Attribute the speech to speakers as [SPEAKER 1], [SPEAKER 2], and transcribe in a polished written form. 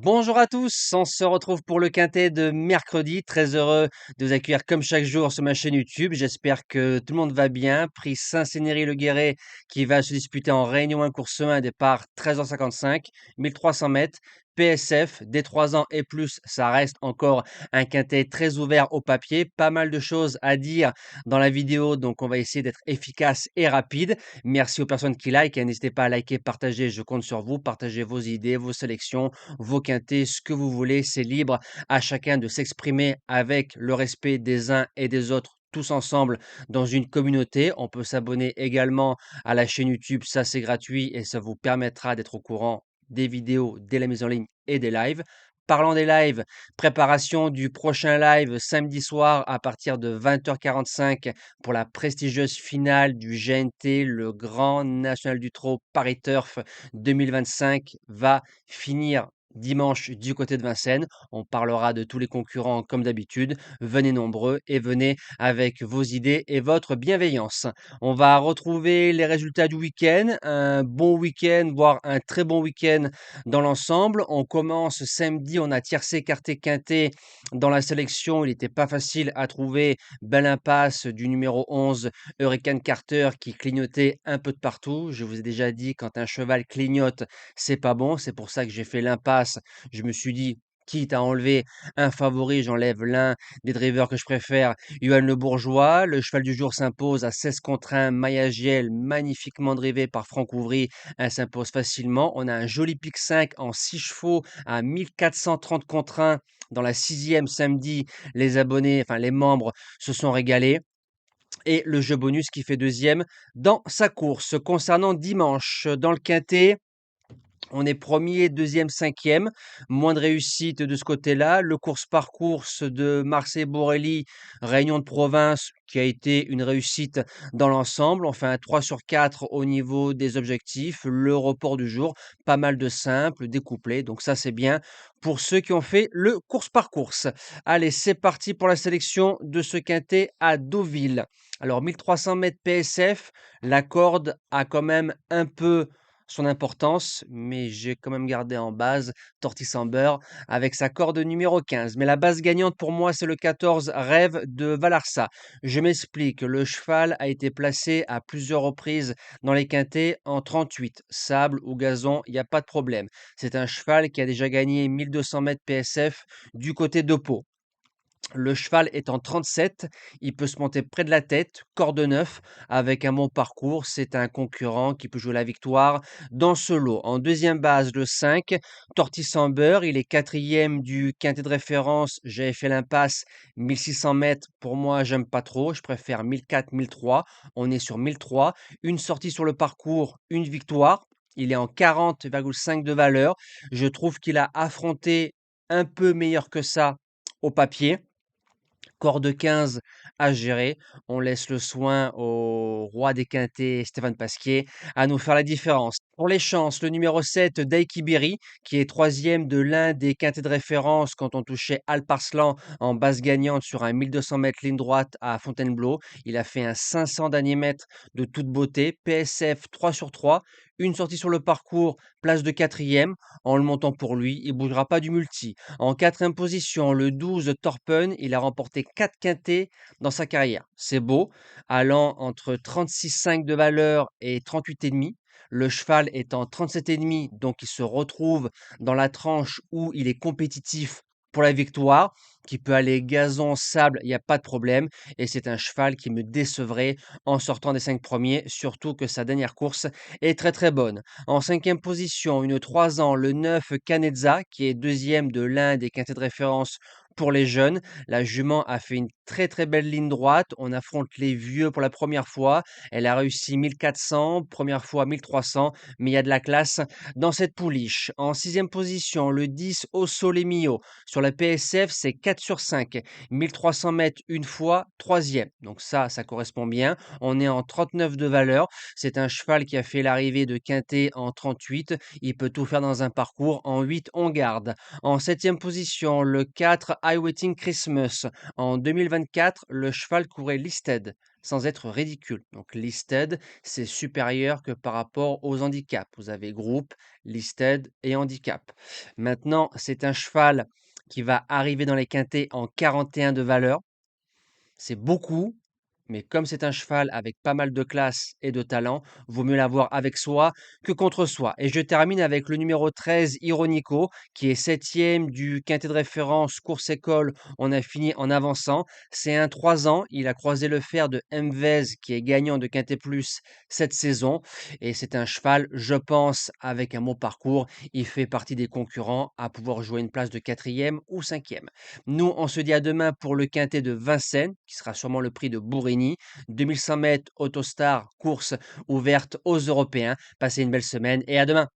[SPEAKER 1] Bonjour à tous, on se retrouve pour le quintet de mercredi. Très heureux de vous accueillir comme chaque jour sur ma chaîne YouTube. J'espère que tout le monde va bien. Prix Saint-Cénéry-le-Guéret qui va se disputer en Réunion 1 course 1, départ 13h55, 1300 mètres. PSF, des 3 ans et plus, ça reste encore un quintet très ouvert au papier. Pas mal de choses à dire dans la vidéo, donc on va essayer d'être efficace et rapide. Merci aux personnes qui like, hein. N'hésitez pas à liker, partager, je compte sur vous. Partagez vos idées, vos sélections, vos quintés, ce que vous voulez. C'est libre à chacun de s'exprimer avec le respect des uns et des autres tous ensemble dans une communauté. On peut s'abonner également à la chaîne YouTube, ça c'est gratuit et ça vous permettra d'être au courant des vidéos, dès la mise en ligne et des lives. Parlant des lives, préparation du prochain live samedi soir à partir de 20h45 pour la prestigieuse finale du GNT, le Grand National du Trot Paris Turf 2025 va finir dimanche du côté de Vincennes. On parlera de tous les concurrents comme d'habitude. Venez nombreux et venez avec vos idées et votre bienveillance. On va retrouver les résultats du week-end, un bon week-end, voire un très bon week-end dans l'ensemble. On commence samedi, on a tiercé, écarté, quinté dans la sélection. Il n'était pas facile à trouver. Belle impasse du numéro 11, Hurricane Carter, qui clignotait un peu de partout. Je vous ai déjà dit, quand un cheval clignote, c'est pas bon. C'est pour ça que j'ai fait l'impasse. Je me suis dit, quitte à enlever un favori, j'enlève l'un des drivers que je préfère, Johan Le Bourgeois. Le cheval du jour s'impose à 16 contre 1. Maya Giel, magnifiquement drivé par Franck Ouvry, elle s'impose facilement. On a un joli pic 5 en 6 chevaux à 1430 contre 1 dans la sixième samedi. Les abonnés, enfin les membres, se sont régalés. Et le jeu bonus qui fait deuxième dans sa course. Concernant dimanche, dans le quintet, on est premier, deuxième, cinquième. Moins de réussite de ce côté-là. Le course par course de Marseille Borelli, Réunion de province, qui a été une réussite dans l'ensemble. On fait un 3 sur 4 au niveau des objectifs. Le report du jour, pas mal de simples, découplés. Donc ça, c'est bien pour ceux qui ont fait le course par course. Allez, c'est parti pour la sélection de ce quintet à Deauville. Alors, 1300 mètres PSF, la corde a quand même un peu son importance, mais j'ai quand même gardé en base Tortis Amber avec sa corde numéro 15. Mais la base gagnante pour moi, c'est le 14 Rêve de Valarsa. Je m'explique, le cheval a été placé à plusieurs reprises dans les quintets en 38. Sable ou gazon, il n'y a pas de problème. C'est un cheval qui a déjà gagné 1200 mètres PSF du côté de Pau. Le cheval est en 37, il peut se monter près de la tête, corde neuf, avec un bon parcours. C'est un concurrent qui peut jouer la victoire dans ce lot. En deuxième base, le 5, Tortis Amber, il est quatrième du quintet de référence. J'avais fait l'impasse, 1600 mètres. Pour moi, j'aime pas trop. Je préfère 1004, 1003. On est sur 1003. Une sortie sur le parcours, une victoire. Il est en 40,5 de valeur. Je trouve qu'il a affronté un peu meilleur que ça au papier. Corde 15 à gérer. On laisse le soin au roi des quintés, Stéphane Pasquier, à nous faire la différence. Pour les chances, le numéro 7, Daiki Berry, qui est troisième de l'un des quintés de référence quand on touchait Alparslan en base gagnante sur un 1200 mètres ligne droite à Fontainebleau. Il a fait un 500 derniers mètres de toute beauté. PSF 3 sur 3. Une sortie sur le parcours, place de quatrième. En le montant pour lui, il ne bougera pas du multi. En quatrième position, le 12 Torpen, il a remporté 4 quintets dans sa carrière. C'est beau, allant entre 36,5 de valeur et 38,5. Le cheval est en 37,5, donc il se retrouve dans la tranche où il est compétitif pour la victoire, qui peut aller gazon, sable, il n'y a pas de problème. Et c'est un cheval qui me décevrait en sortant des 5 premiers, surtout que sa dernière course est très très bonne. En cinquième position, une 3 ans, le 9 Canezza, qui est deuxième de l'un des quintets de référence pour les jeunes. La jument a fait une très très belle ligne droite. On affronte les vieux pour la première fois. Elle a réussi 1400, première fois 1300, mais il y a de la classe dans cette pouliche. En sixième position, le 10 Osso Mio. Sur la PSF, c'est 4 sur 5. 1300 mètres une fois, troisième. Donc ça correspond bien. On est en 39 de valeur. C'est un cheval qui a fait l'arrivée de Quintet en 38. Il peut tout faire dans un parcours. En 8, on garde. En septième position, le 4 I Waiting Christmas. En 2024, le cheval courait Listed. sans être ridicule. Donc listed, c'est supérieur que par rapport aux handicaps. Vous avez groupe, listed et handicap. Maintenant, c'est un cheval qui va arriver dans les quintés en 41 de valeur. C'est beaucoup, mais comme c'est un cheval avec pas mal de classe et de talent, vaut mieux l'avoir avec soi que contre soi. Et je termine avec le numéro 13, Ironico, qui est septième du quintet de référence course école. On a fini en avançant. C'est un 3 ans. Il a croisé le fer de Mvez, qui est gagnant de quintet plus cette saison. Et c'est un cheval, je pense, avec un bon parcours. Il fait partie des concurrents à pouvoir jouer une place de quatrième ou cinquième. Nous, on se dit à demain pour le quintet de Vincennes, qui sera sûrement le prix de Bourigny. 2100 mètres Autostar, course ouverte aux Européens. Passez une belle semaine et à demain.